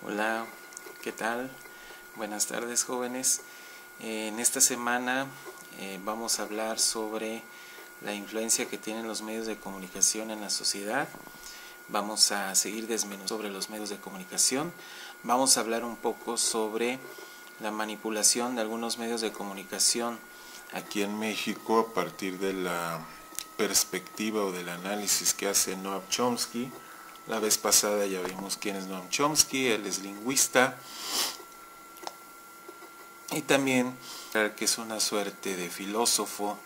Hola, ¿qué tal? Buenas tardes, jóvenes. En esta semana vamos a hablar sobre la influencia que tienen los medios de comunicación en la sociedad. Vamos a seguir desmenuzando sobre los medios de comunicación. Vamos a hablar un poco sobre la manipulación de algunos medios de comunicación aquí en México a partir de la perspectiva o del análisis que hace Noam Chomsky. La vez pasada ya vimos quién es Noam Chomsky. Él es lingüista y también que es una suerte de filósofo,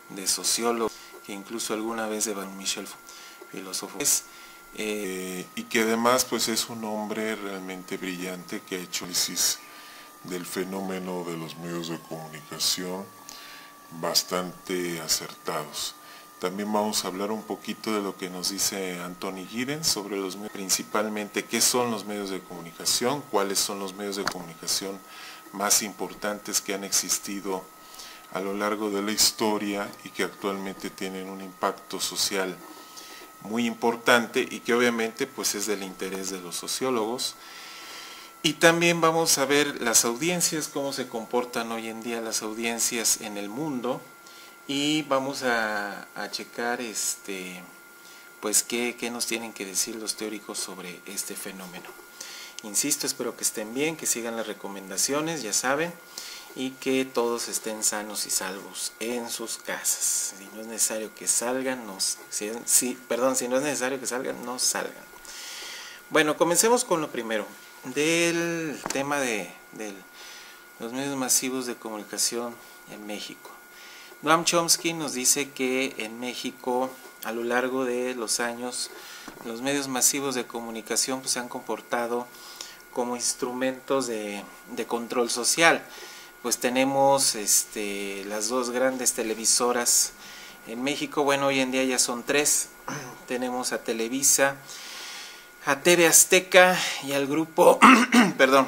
de sociólogo, que incluso alguna vez de Michel filósofo y que además pues es un hombre realmente brillante que ha hecho análisis del fenómeno de los medios de comunicación bastante acertados. También vamos a hablar un poquito de lo que nos dice Anthony Giddens sobre los medios, principalmente qué son los medios de comunicación, cuáles son los medios de comunicación más importantes que han existido a lo largo de la historia y que actualmente tienen un impacto social muy importante y que obviamente pues es del interés de los sociólogos. Y también vamos a ver las audiencias, cómo se comportan hoy en día las audiencias en el mundo. Y vamos a checar pues qué nos tienen que decir los teóricos sobre este fenómeno. Insisto, espero que estén bien, que sigan las recomendaciones, ya saben, y que todos estén sanos y salvos en sus casas. Si no es necesario que salgan, si no es necesario que salgan, no salgan. Bueno, comencemos con lo primero, del tema de los medios masivos de comunicación en México. Noam Chomsky nos dice que en México, a lo largo de los años, los medios masivos de comunicación pues, se han comportado como instrumentos de control social. Pues tenemos las dos grandes televisoras en México. Bueno, hoy en día ya son tres. Tenemos a Televisa, a TV Azteca y al grupo, perdón,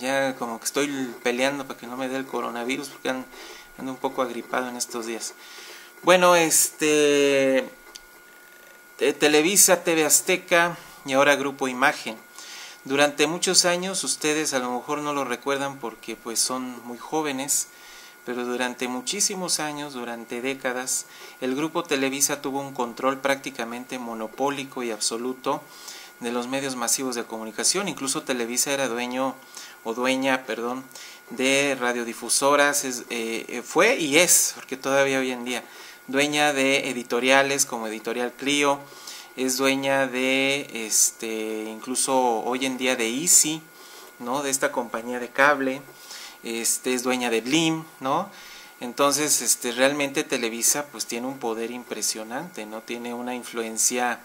ya como que estoy peleando para que no me dé el coronavirus porque ando un poco agripado en estos días. Bueno, Televisa, TV Azteca y ahora Grupo Imagen. Durante muchos años, ustedes a lo mejor no lo recuerdan porque pues son muy jóvenes, pero durante muchísimos años, durante décadas, el Grupo Televisa tuvo un control prácticamente monopólico y absoluto de los medios masivos de comunicación. Incluso Televisa era dueña de radiodifusoras, fue y es, porque todavía hoy en día, dueña de editoriales como Editorial Clio, es dueña de, incluso hoy en día de Easy, ¿no? De esta compañía de cable, es dueña de Blim, ¿no? Entonces, realmente Televisa pues tiene un poder impresionante, ¿no? Tiene una influencia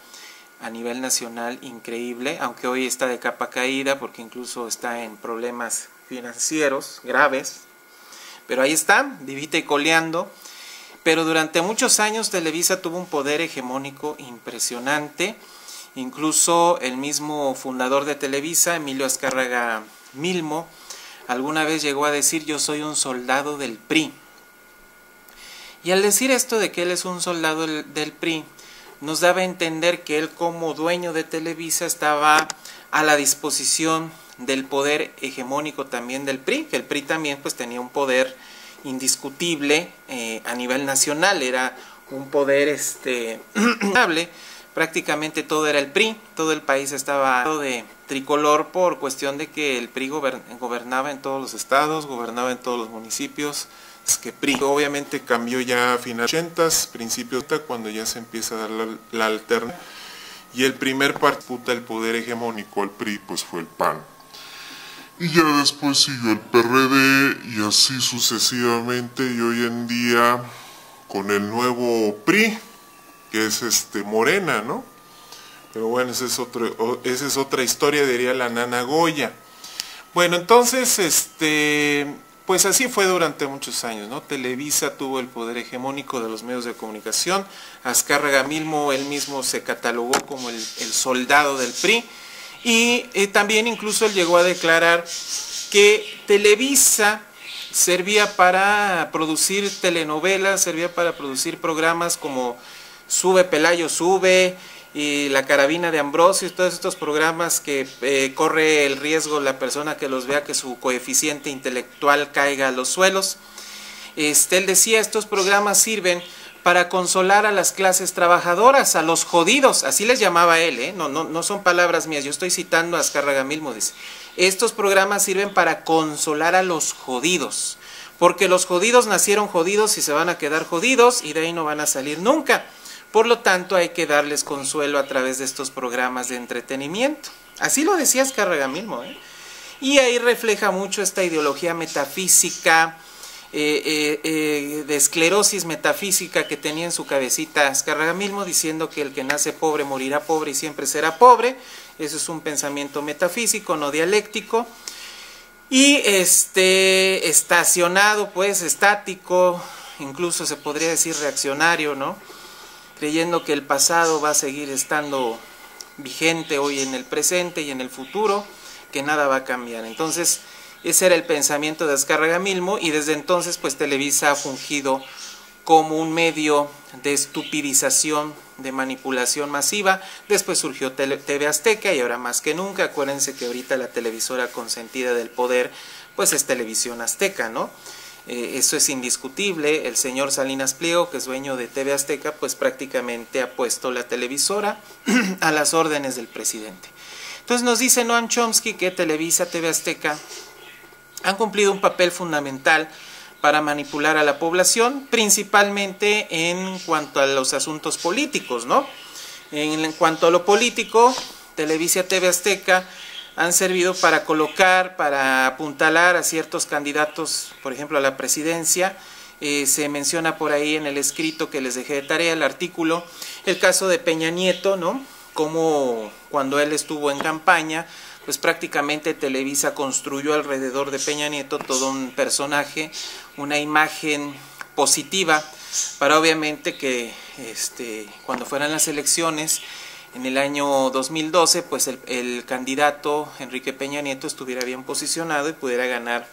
a nivel nacional increíble, aunque hoy está de capa caída porque incluso está en problemas financieros graves, pero ahí está, vivita y coleando. Pero durante muchos años Televisa tuvo un poder hegemónico impresionante. Incluso el mismo fundador de Televisa, Emilio Azcárraga Milmo, alguna vez llegó a decir: yo soy un soldado del PRI. Y al decir esto de que él es un soldado del PRI, nos daba a entender que él como dueño de Televisa estaba a la disposición del poder hegemónico también del PRI, que el PRI también pues tenía un poder indiscutible a nivel nacional, era un poder prácticamente todo era el PRI, todo el país estaba de tricolor por cuestión de que el PRI gobernaba en todos los estados, gobernaba en todos los municipios. Es que PRI obviamente cambió ya a finales de los 80, principios de cuando ya se empieza a dar la alternancia y el primer partido el poder hegemónico al PRI pues fue el PAN. Y ya después siguió el PRD y así sucesivamente, y hoy en día con el nuevo PRI, que es Morena, ¿no? Pero bueno, esa es otra historia, diría la Nana Goya. Bueno, entonces, pues así fue durante muchos años, ¿no? Televisa tuvo el poder hegemónico de los medios de comunicación. Azcárraga Milmo, él mismo se catalogó como el soldado del PRI. Y también incluso él llegó a declarar que Televisa servía para producir telenovelas, servía para producir programas como Sube Pelayo Sube, y La Carabina de Ambrosio y todos estos programas que corre el riesgo la persona que los vea que su coeficiente intelectual caiga a los suelos. Él decía, estos programas sirven para consolar a las clases trabajadoras, a los jodidos, así les llamaba él, no son palabras mías, yo estoy citando a Azcárraga Milmo, dice, estos programas sirven para consolar a los jodidos, porque los jodidos nacieron jodidos y se van a quedar jodidos y de ahí no van a salir nunca, por lo tanto hay que darles consuelo a través de estos programas de entretenimiento, así lo decía Azcárraga Milmo, y ahí refleja mucho esta ideología metafísica, de esclerosis metafísica que tenía en su cabecita Azcárraga Milmo, diciendo que el que nace pobre morirá pobre y siempre será pobre. Eso es un pensamiento metafísico, no dialéctico, y estacionado, pues estático, incluso se podría decir reaccionario, ¿no? Creyendo que el pasado va a seguir estando vigente hoy en el presente y en el futuro, que nada va a cambiar. Entonces ese era el pensamiento de Azcárraga Milmo, y desde entonces pues Televisa ha fungido como un medio de estupidización, de manipulación masiva. Después surgió TV Azteca y ahora más que nunca, acuérdense que ahorita la televisora consentida del poder pues es Televisión Azteca, ¿no? Eso es indiscutible. El señor Salinas Pliego, que es dueño de TV Azteca, pues prácticamente ha puesto la televisora a las órdenes del presidente. Entonces nos dice Noam Chomsky que Televisa, TV Azteca han cumplido un papel fundamental para manipular a la población, principalmente en cuanto a los asuntos políticos, ¿no? En cuanto a lo político, Televisa, TV Azteca han servido para colocar, para apuntalar a ciertos candidatos, por ejemplo a la presidencia. Se menciona por ahí en el escrito que les dejé de tarea, el artículo, el caso de Peña Nieto, ¿no? Como cuando él estuvo en campaña, pues prácticamente Televisa construyó alrededor de Peña Nieto todo un personaje, una imagen positiva, para obviamente que cuando fueran las elecciones en el año 2012, pues el candidato Enrique Peña Nieto estuviera bien posicionado y pudiera ganar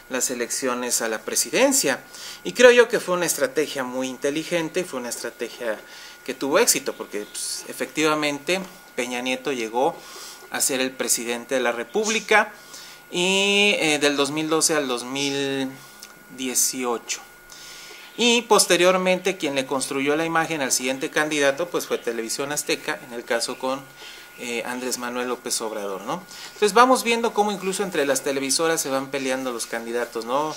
las elecciones a la presidencia. Y creo yo que fue una estrategia muy inteligente, fue una estrategia que tuvo éxito, porque pues, efectivamente Peña Nieto llegó a ser el presidente de la República y del 2012 al 2018. Y posteriormente quien le construyó la imagen al siguiente candidato pues fue Televisión Azteca, en el caso con Andrés Manuel López Obrador, ¿no? Entonces vamos viendo cómo incluso entre las televisoras se van peleando los candidatos, ¿no?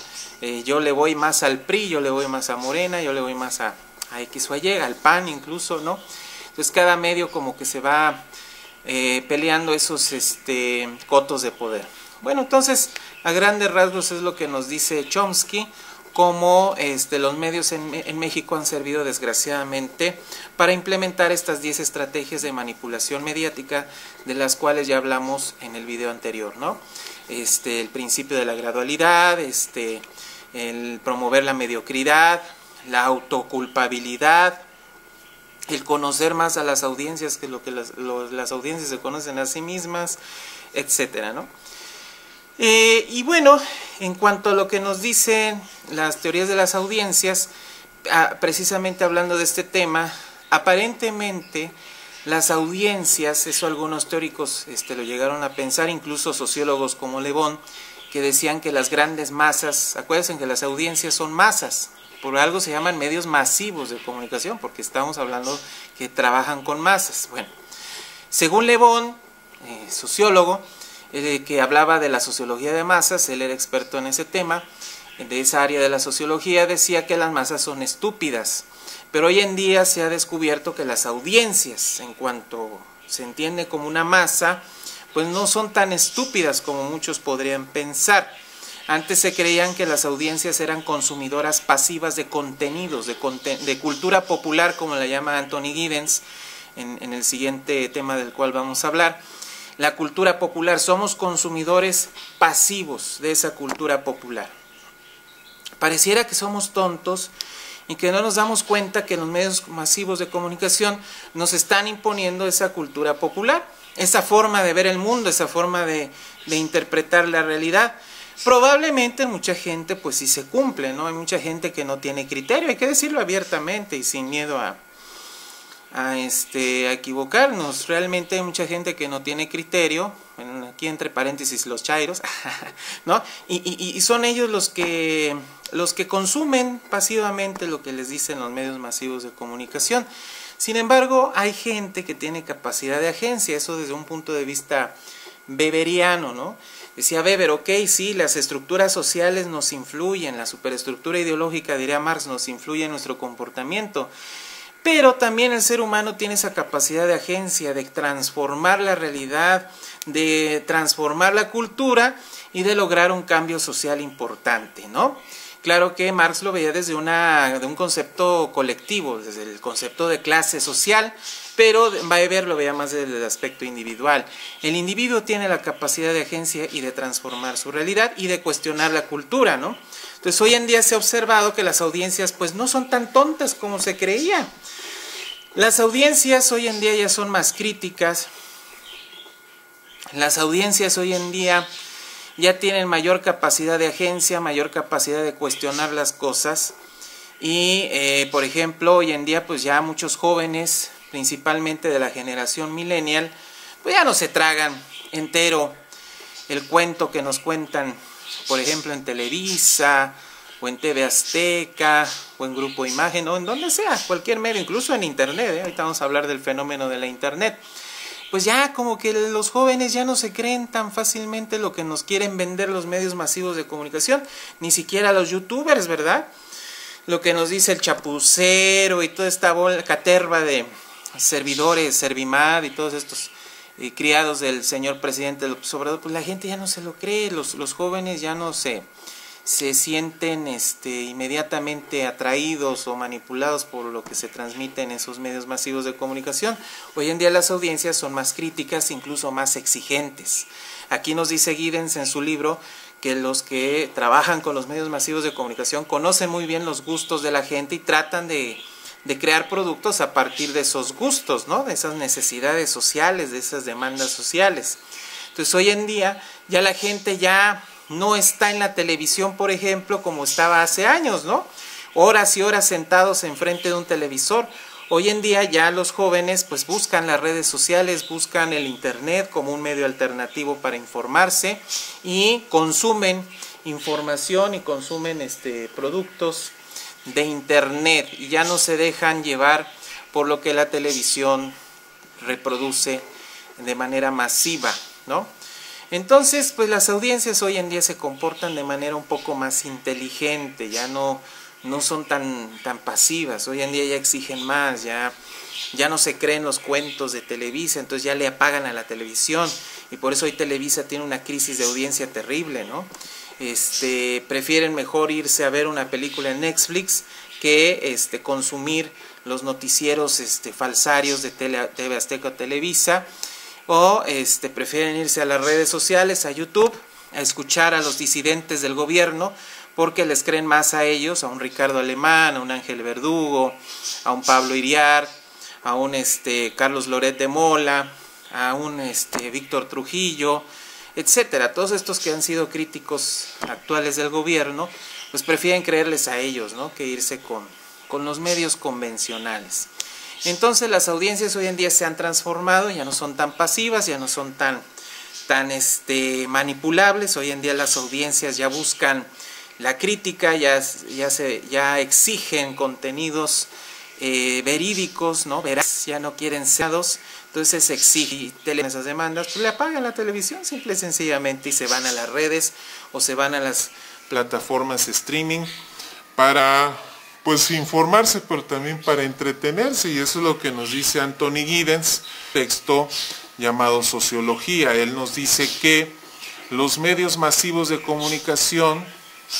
Yo le voy más al PRI, yo le voy más a Morena, yo le voy más a X o Y, al PAN incluso, ¿no? Entonces cada medio como que se va peleando esos cotos de poder. Bueno, entonces a grandes rasgos es lo que nos dice Chomsky, cómo los medios en México han servido desgraciadamente para implementar estas 10 estrategias de manipulación mediática, de las cuales ya hablamos en el video anterior, ¿no? El principio de la gradualidad, el promover la mediocridad, la autoculpabilidad, el conocer más a las audiencias que lo que las audiencias se conocen a sí mismas, etcétera, ¿no? Y bueno, en cuanto a lo que nos dicen las teorías de las audiencias, precisamente hablando de este tema, aparentemente las audiencias, eso algunos teóricos lo llegaron a pensar, incluso sociólogos como Le Bon, que decían que las grandes masas, acuérdense que las audiencias son masas, por algo se llaman medios masivos de comunicación, porque estamos hablando que trabajan con masas. Bueno, según Le Bon, sociólogo, que hablaba de la sociología de masas, él era experto en ese tema, de esa área de la sociología, decía que las masas son estúpidas, pero hoy en día se ha descubierto que las audiencias, en cuanto se entiende como una masa, pues no son tan estúpidas como muchos podrían pensar. Antes se creían que las audiencias eran consumidoras pasivas de contenidos, de cultura popular, como la llama Anthony Giddens, en el siguiente tema del cual vamos a hablar. La cultura popular, somos consumidores pasivos de esa cultura popular. Pareciera que somos tontos y que no nos damos cuenta que los medios masivos de comunicación nos están imponiendo esa cultura popular, esa forma de ver el mundo, esa forma de interpretar la realidad. Probablemente mucha gente pues sí se cumple, ¿no? Hay mucha gente que no tiene criterio, hay que decirlo abiertamente y sin miedo a a equivocarnos. Realmente hay mucha gente que no tiene criterio, bueno, aquí entre paréntesis los chairos, ¿no? Y son ellos los que consumen pasivamente lo que les dicen los medios masivos de comunicación. Sin embargo, hay gente que tiene capacidad de agencia, eso desde un punto de vista weberiano, ¿no? Decía Weber, ok, sí, las estructuras sociales nos influyen, la superestructura ideológica, diría Marx, nos influye en nuestro comportamiento, pero también el ser humano tiene esa capacidad de agencia, de transformar la realidad, de transformar la cultura y de lograr un cambio social importante, ¿no? Claro que Marx lo veía desde un concepto colectivo, desde el concepto de clase social, pero Weber lo veía más desde el aspecto individual. El individuo tiene la capacidad de agencia y de transformar su realidad y de cuestionar la cultura, ¿no? Entonces hoy en día se ha observado que las audiencias pues no son tan tontas como se creía. Las audiencias hoy en día ya son más críticas. Las audiencias hoy en día ya tienen mayor capacidad de agencia, mayor capacidad de cuestionar las cosas. Y, por ejemplo, hoy en día pues ya muchos jóvenes, principalmente de la generación millennial, pues ya no se tragan entero el cuento que nos cuentan, por ejemplo, en Televisa, o en TV Azteca, o en Grupo Imagen, o en donde sea, cualquier medio, incluso en Internet, ahorita vamos a hablar del fenómeno de la Internet. Pues ya como que los jóvenes ya no se creen tan fácilmente lo que nos quieren vender los medios masivos de comunicación, ni siquiera los youtubers, ¿verdad? Lo que nos dice el Chapucero y toda esta caterva de servidores, Servimad y todos estos criados del señor presidente López Obrador, pues la gente ya no se lo cree, los jóvenes ya no se sienten inmediatamente atraídos o manipulados por lo que se transmite en esos medios masivos de comunicación. Hoy en día las audiencias son más críticas, incluso más exigentes. Aquí nos dice Giddens en su libro que los que trabajan con los medios masivos de comunicación conocen muy bien los gustos de la gente y tratan de crear productos a partir de esos gustos, ¿no? De esas necesidades sociales, de esas demandas sociales. Entonces hoy en día ya la gente ya no está en la televisión, por ejemplo, como estaba hace años, ¿no? Horas y horas sentados enfrente de un televisor. Hoy en día ya los jóvenes pues buscan las redes sociales, buscan el internet como un medio alternativo para informarse y consumen información y consumen productos de internet y ya no se dejan llevar por lo que la televisión reproduce de manera masiva, ¿no? Entonces, pues las audiencias hoy en día se comportan de manera un poco más inteligente, ya no son tan pasivas. Hoy en día ya exigen más, ya no se creen los cuentos de Televisa, entonces ya le apagan a la televisión y por eso hoy Televisa tiene una crisis de audiencia terrible, ¿no? Prefieren mejor irse a ver una película en Netflix que consumir los noticieros falsarios de TV Azteca o Televisa. O prefieren irse a las redes sociales, a YouTube, a escuchar a los disidentes del gobierno, porque les creen más a ellos, a un Ricardo Alemán, a un Ángel Verdugo, a un Pablo Iriart, a un Carlos Loret de Mola, a un Víctor Trujillo, etcétera. Todos estos que han sido críticos actuales del gobierno, pues prefieren creerles a ellos, ¿no? Que irse con los medios convencionales. Entonces las audiencias hoy en día se han transformado, ya no son tan pasivas, ya no son tan manipulables. Hoy en día las audiencias ya buscan la crítica, ya exigen contenidos verídicos, ¿no? Veraz, ya no quieren seados, entonces exigen esas demandas, pues le apagan la televisión simple y sencillamente y se van a las redes o se van a las plataformas streaming para pues informarse, pero también para entretenerse, y eso es lo que nos dice Anthony Giddens, texto llamado Sociología. Él nos dice que los medios masivos de comunicación,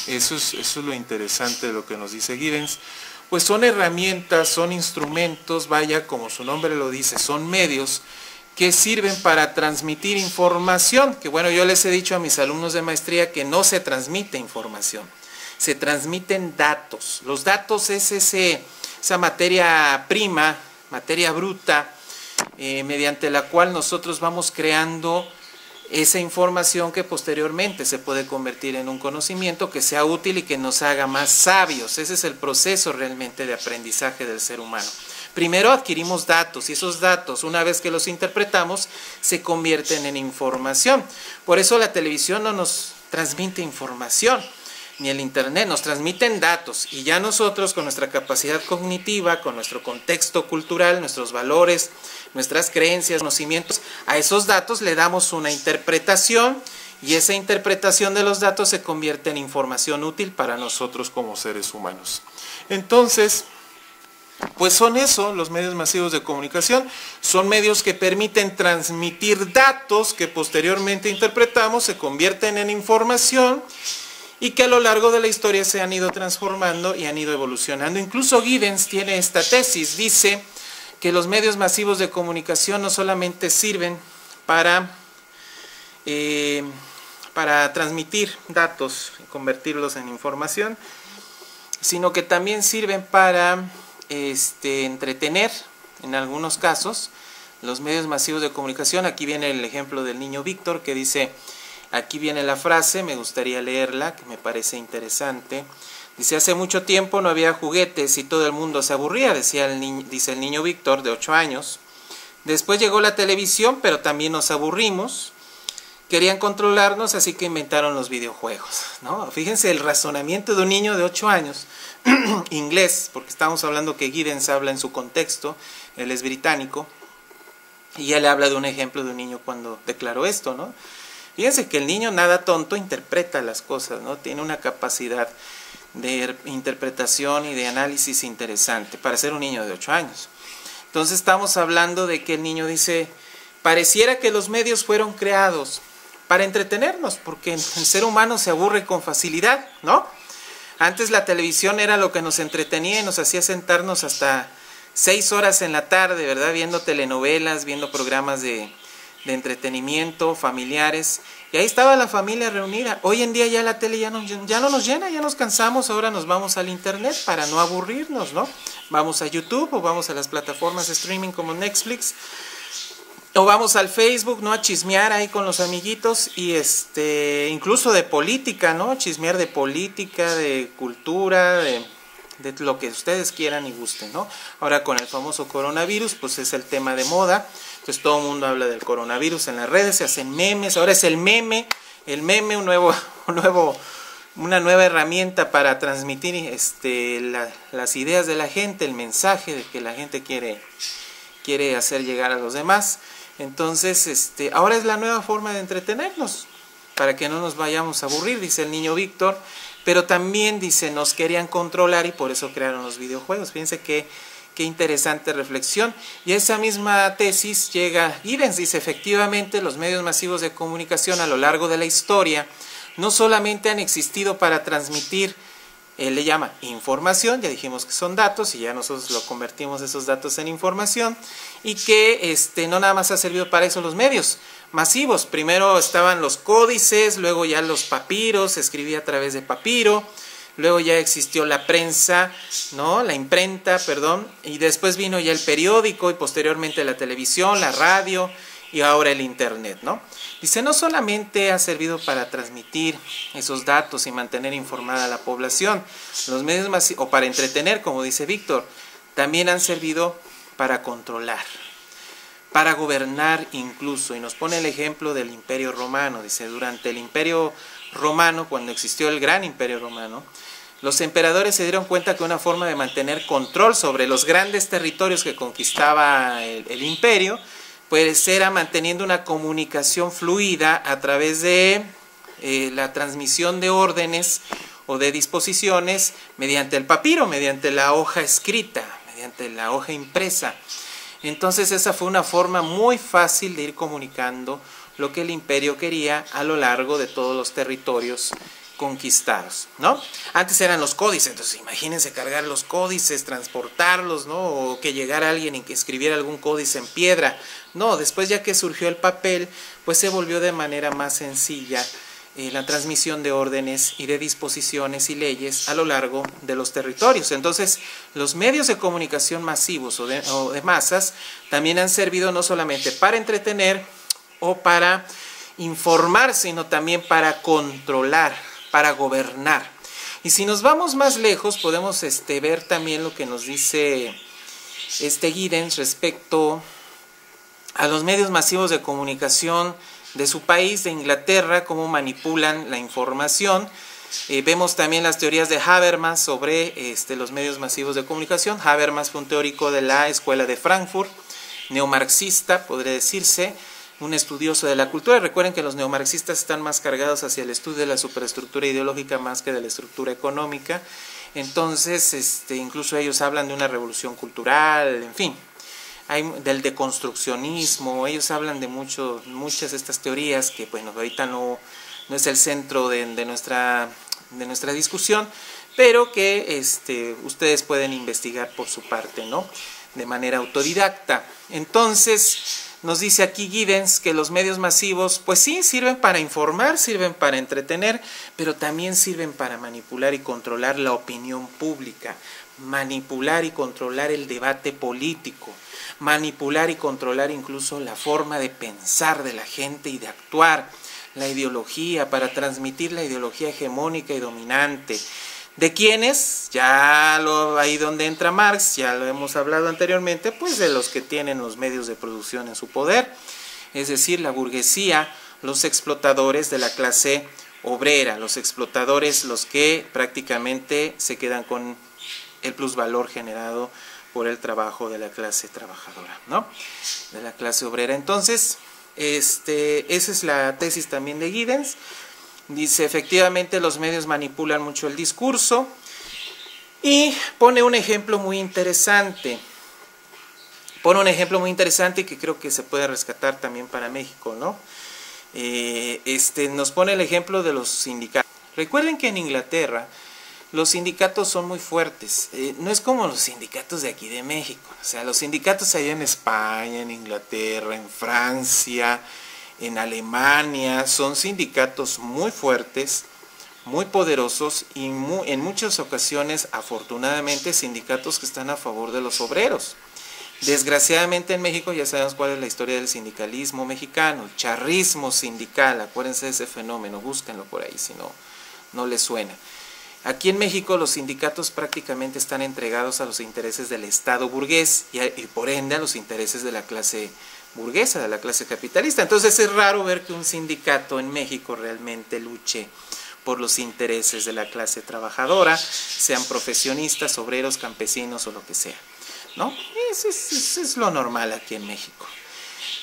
eso es lo interesante de lo que nos dice Giddens, pues son herramientas, son instrumentos, vaya, como su nombre lo dice, son medios que sirven para transmitir información, que bueno, yo les he dicho a mis alumnos de maestría que no se transmite información, se transmiten datos. Los datos es esa materia prima, materia bruta, mediante la cual nosotros vamos creando esa información que posteriormente se puede convertir en un conocimiento que sea útil y que nos haga más sabios. Ese es el proceso realmente de aprendizaje del ser humano. Primero adquirimos datos y esos datos, una vez que los interpretamos, se convierten en información. Por eso la televisión no nos transmite información, ni el internet, nos transmiten datos, y ya nosotros con nuestra capacidad cognitiva, con nuestro contexto cultural, nuestros valores, nuestras creencias, conocimientos, a esos datos le damos una interpretación, y esa interpretación de los datos se convierte en información útil para nosotros como seres humanos. Entonces, pues son eso, los medios masivos de comunicación, son medios que permiten transmitir datos que posteriormente interpretamos, se convierten en información, y que a lo largo de la historia se han ido transformando y han ido evolucionando. Incluso Giddens tiene esta tesis, dice que los medios masivos de comunicación no solamente sirven para transmitir datos y convertirlos en información, sino que también sirven para entretener, en algunos casos. Los medios masivos de comunicación, aquí viene el ejemplo del niño Víctor, que dice, aquí viene la frase, me gustaría leerla, que me parece interesante. Dice, hace mucho tiempo no había juguetes y todo el mundo se aburría, dice el niño Víctor, de 8 años. Después llegó la televisión, pero también nos aburrimos. Querían controlarnos, así que inventaron los videojuegos, ¿no? Fíjense el razonamiento de un niño de 8 años, inglés, porque estamos hablando que Giddens habla en su contexto, él es británico, y él habla de un ejemplo de un niño cuando declaró esto, ¿no? Fíjense que el niño nada tonto interpreta las cosas, ¿no? Tiene una capacidad de interpretación y de análisis interesante para ser un niño de 8 años. Entonces estamos hablando de que el niño dice, pareciera que los medios fueron creados para entretenernos, porque el ser humano se aburre con facilidad, ¿no? Antes la televisión era lo que nos entretenía y nos hacía sentarnos hasta 6 horas en la tarde, ¿verdad? Viendo telenovelas, viendo programas de entretenimiento, familiares, y ahí estaba la familia reunida. Hoy en día ya la tele ya no nos llena, ya nos cansamos, ahora nos vamos al internet para no aburrirnos, ¿no? Vamos a YouTube o vamos a las plataformas de streaming como Netflix, o vamos al Facebook, ¿no? A chismear ahí con los amiguitos, y incluso de política, ¿no? Chismear de política, de cultura, de lo que ustedes quieran y gusten, ¿no? Ahora con el famoso coronavirus, pues es el tema de moda. Entonces todo el mundo habla del coronavirus en las redes, se hacen memes. Ahora es el meme, una nueva herramienta para transmitir las ideas de la gente, el mensaje de que la gente quiere hacer llegar a los demás. Entonces, ahora es la nueva forma de entretenernos, para que no nos vayamos a aburrir, dice el niño Víctor, pero también dice, nos querían controlar y por eso crearon los videojuegos. Fíjense qué interesante reflexión. Y esa misma tesis llega Giddens, dice, efectivamente los medios masivos de comunicación a lo largo de la historia no solamente han existido para transmitir, él le llama información, ya dijimos que son datos y ya nosotros lo convertimos esos datos en información, y que no nada más ha servido para eso los medios masivos. Primero estaban los códices, luego ya los papiros, se escribía a través de papiro, luego ya existió la prensa, ¿no? La imprenta, perdón, y después vino ya el periódico y posteriormente la televisión, la radio y ahora el internet, ¿no? Dice, no solamente ha servido para transmitir esos datos y mantener informada a la población, los medios masivos, o para entretener, como dice Víctor, también han servido para controlar, para gobernar incluso, y nos pone el ejemplo del Imperio Romano. Dice, durante el Imperio Romano, cuando existió el Gran Imperio Romano, los emperadores se dieron cuenta que una forma de mantener control sobre los grandes territorios que conquistaba el imperio, pues era manteniendo una comunicación fluida a través de la transmisión de órdenes o de disposiciones mediante el papiro, mediante la hoja escrita, mediante la hoja impresa. Entonces esa fue una forma muy fácil de ir comunicando lo que el imperio quería a lo largo de todos los territorios conquistados, ¿no? Antes eran los códices, entonces imagínense cargar los códices, transportarlos, ¿no? O que llegara alguien y que escribiera algún códice en piedra. No, después ya que surgió el papel, pues se volvió de manera más sencilla la transmisión de órdenes y de disposiciones y leyes a lo largo de los territorios. Entonces, los medios de comunicación masivos o de masas también han servido no solamente para entretener o para informar, sino también para controlar, para gobernar. Y si nos vamos más lejos, podemos ver también lo que nos dice Giddens respecto a los medios masivos de comunicación de su país, de Inglaterra, cómo manipulan la información. Vemos también las teorías de Habermas sobre los medios masivos de comunicación. Habermas fue un teórico de la Escuela de Frankfurt, neomarxista, podría decirse, un estudioso de la cultura. Recuerden que los neomarxistas están más cargados hacia el estudio de la superestructura ideológica más que de la estructura económica. Entonces, incluso ellos hablan de una revolución cultural, en fin, del deconstruccionismo. Ellos hablan de muchas de estas teorías que, bueno, ahorita no es el centro de nuestra discusión, pero que ustedes pueden investigar por su parte, ¿no? De manera autodidacta. Entonces, nos dice aquí Giddens que los medios masivos, pues sí, sirven para informar, sirven para entretener, pero también sirven para manipular y controlar la opinión pública, manipular y controlar el debate político, manipular y controlar incluso la forma de pensar de la gente y de actuar, la ideología, para transmitir la ideología hegemónica y dominante. ¿De quiénes? Ahí donde entra Marx, ya lo hemos hablado anteriormente, pues de los que tienen los medios de producción en su poder, es decir, la burguesía, los explotadores de la clase obrera, los explotadores, los que prácticamente se quedan con el plusvalor generado por el trabajo de la clase trabajadora, ¿no? De la clase obrera. Entonces, esa es la tesis también de Giddens. Dice, efectivamente los medios manipulan mucho el discurso, y pone un ejemplo muy interesante. Que creo que se puede rescatar también para México, ¿no? Nos pone el ejemplo de los sindicatos. Recuerden que en Inglaterra los sindicatos son muy fuertes. No es como los sindicatos de aquí de México. O sea, los sindicatos allá en España, en Inglaterra, en Francia, en Alemania, son sindicatos muy fuertes, muy poderosos y en muchas ocasiones, afortunadamente, sindicatos que están a favor de los obreros. Desgraciadamente en México ya sabemos cuál es la historia del sindicalismo mexicano, el charrismo sindical. Acuérdense de ese fenómeno, búsquenlo por ahí si no les suena. Aquí en México los sindicatos prácticamente están entregados a los intereses del Estado burgués y por ende a los intereses de la clase burguesa, de la clase capitalista. Entonces es raro ver que un sindicato en México realmente luche por los intereses de la clase trabajadora, sean profesionistas, obreros, campesinos o lo que sea, ¿no? Eso es lo normal aquí en México.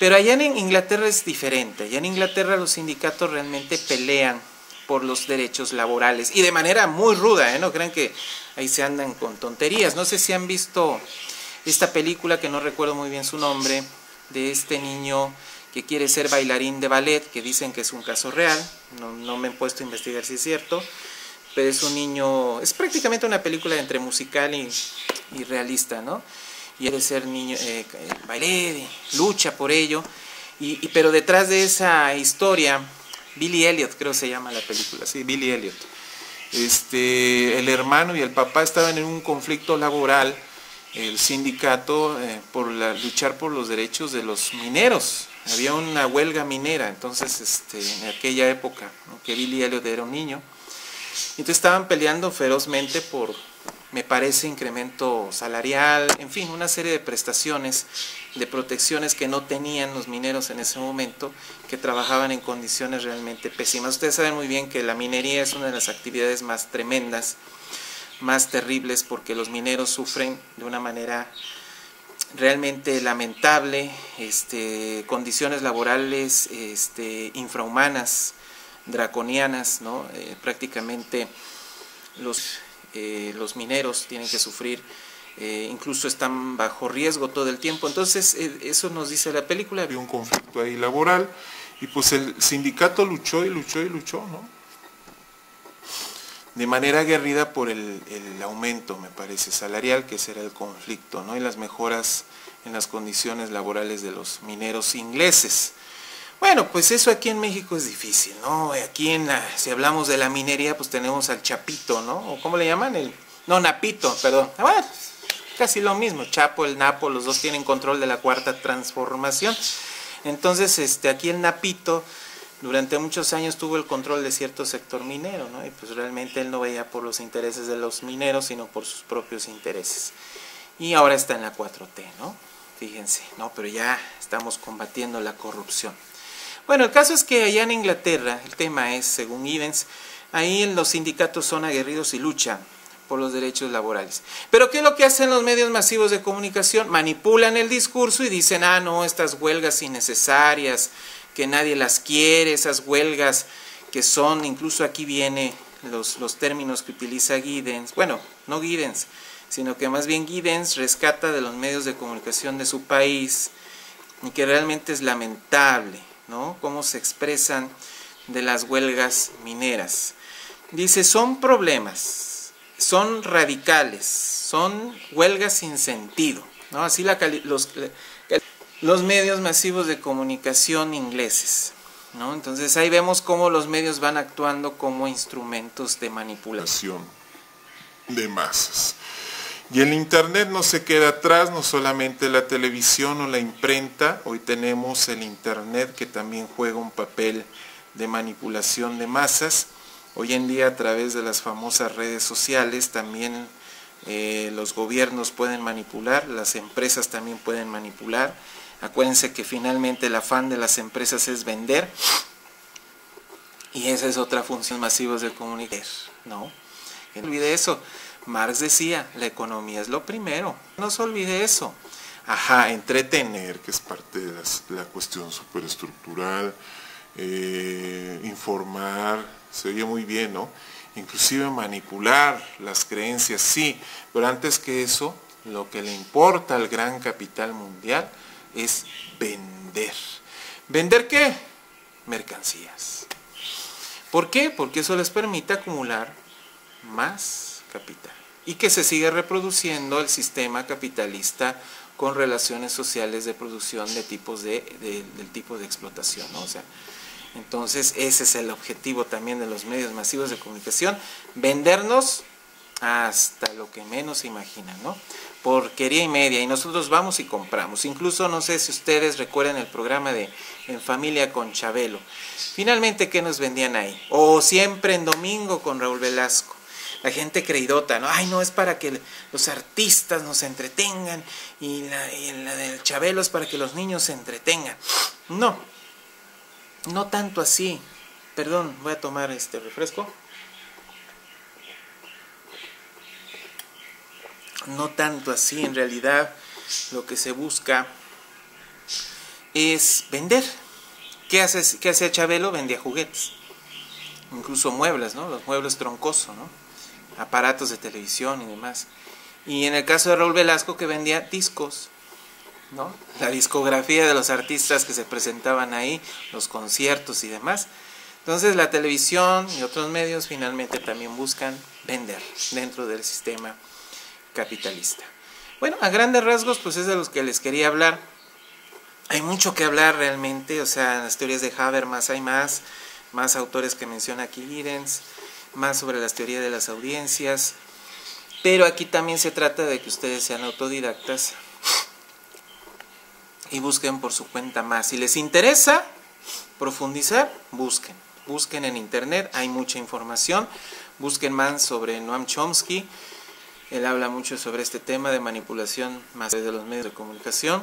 Pero allá en Inglaterra es diferente. Allá en Inglaterra los sindicatos realmente pelean por los derechos laborales y de manera muy ruda, ¿eh? No crean que ahí se andan con tonterías. No sé si han visto esta película, que no recuerdo muy bien su nombre, de este niño que quiere ser bailarín de ballet, que dicen que es un caso real. No me he puesto a investigar si es cierto, pero es un niño, es prácticamente una película entre musical y realista, ¿no? Y quiere ser niño ballet, lucha por ello, pero detrás de esa historia, Billy Elliot creo se llama la película, sí, Billy Elliot. El hermano y el papá estaban en un conflicto laboral, el sindicato, luchar por los derechos de los mineros. Había una huelga minera, entonces en aquella época, ¿no? Que Billy Elliot era un niño. Entonces estaban peleando ferozmente por, me parece, incremento salarial, en fin, una serie de prestaciones, de protecciones que no tenían los mineros en ese momento, que trabajaban en condiciones realmente pésimas. Ustedes saben muy bien que la minería es una de las actividades más tremendas, más terribles, porque los mineros sufren de una manera realmente lamentable, condiciones laborales infrahumanas, draconianas, ¿no? Prácticamente los mineros tienen que sufrir, incluso están bajo riesgo todo el tiempo. Entonces eso nos dice la película. Había un conflicto ahí laboral y pues el sindicato luchó, ¿no? De manera aguerrida por el aumento, me parece, salarial, que ese era el conflicto, ¿no? Y las mejoras en las condiciones laborales de los mineros ingleses. Bueno, pues eso aquí en México es difícil, ¿no? Aquí si hablamos de la minería, pues tenemos al Chapito, ¿no? ¿O cómo le llaman? Napito, perdón. Bueno, casi lo mismo, Chapo, el Napo, los dos tienen control de la Cuarta Transformación. Entonces, aquí el Napito durante muchos años tuvo el control de cierto sector minero, ¿no? Y pues realmente él no veía por los intereses de los mineros, sino por sus propios intereses. y ahora está en la 4T, ¿no? Fíjense, ¿no? Pero ya estamos combatiendo la corrupción. Bueno, el caso es que allá en Inglaterra, el tema es, según Giddens, ahí los sindicatos son aguerridos y luchan por los derechos laborales. Pero ¿qué es lo que hacen los medios masivos de comunicación? Manipulan el discurso y dicen, ah, no, estas huelgas innecesarias, que nadie las quiere, esas huelgas que son, incluso aquí viene los términos que utiliza Giddens, bueno, no Giddens, sino que más bien Giddens rescata de los medios de comunicación de su país, y que realmente es lamentable, ¿no? Cómo se expresan de las huelgas mineras. Dice, son problemas, son radicales, son huelgas sin sentido, ¿no? Así los medios masivos de comunicación ingleses, ¿no? Entonces ahí vemos cómo los medios van actuando como instrumentos de manipulación de masas. Y el internet no se queda atrás, no solamente la televisión o la imprenta, hoy tenemos el internet que también juega un papel de manipulación de masas. Hoy en día a través de las famosas redes sociales también los gobiernos pueden manipular, las empresas también pueden manipular. Acuérdense que finalmente el afán de las empresas es vender, y esa es otra función masiva de comunicar, ¿no? No olvide eso. Marx decía, la economía es lo primero, no se olvide eso. Ajá, entretener, que es parte de la cuestión superestructural, informar, se oye muy bien, ¿no? Inclusive manipular las creencias, sí, pero antes que eso, lo que le importa al gran capital mundial es vender. ¿Vender qué? Mercancías. ¿Por qué? Porque eso les permite acumular más capital y que se siga reproduciendo el sistema capitalista con relaciones sociales de producción de tipos del tipo de explotación, ¿no? O sea, entonces ese es el objetivo también de los medios masivos de comunicación, vendernos hasta lo que menos se imaginan, ¿no? Porquería y media, y nosotros vamos y compramos. Incluso no sé si ustedes recuerdan el programa de En Familia con Chabelo. Finalmente, ¿qué nos vendían ahí? O Siempre en Domingo con Raúl Velasco. La gente creidota, ¿no? Ay, no, es para que los artistas nos entretengan, y la del Chabelo es para que los niños se entretengan. No, no tanto así. Perdón, voy a tomar este refresco. No tanto así, en realidad lo que se busca es vender. ¿Qué hacía Chabelo? Vendía juguetes, incluso muebles, ¿no? Los muebles troncoso, ¿no? Aparatos de televisión y demás. Y en el caso de Raúl Velasco, que vendía discos, ¿no? La discografía de los artistas que se presentaban ahí, los conciertos y demás. Entonces la televisión y otros medios finalmente también buscan vender dentro del sistema capitalista. Bueno, a grandes rasgos, pues es de los que les quería hablar. Hay mucho que hablar realmente, o sea, en las teorías de Habermas hay más autores que menciona aquí Giddens, más sobre las teorías de las audiencias, pero aquí también se trata de que ustedes sean autodidactas y busquen por su cuenta más. Si les interesa profundizar, busquen en internet, hay mucha información. Busquen más sobre Noam Chomsky. Él habla mucho sobre este tema de manipulación más de los medios de comunicación.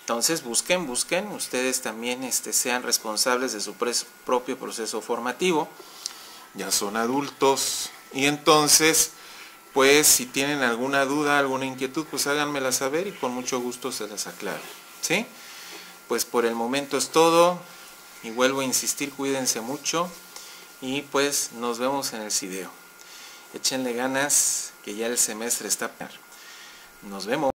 Entonces busquen, ustedes también sean responsables de su propio proceso formativo. Ya son adultos y entonces, pues si tienen alguna duda, alguna inquietud, pues háganmela saber y con mucho gusto se las aclaro, ¿sí? Pues por el momento es todo y vuelvo a insistir, cuídense mucho y pues nos vemos en el video. Échenle ganas que ya el semestre está. Nos vemos.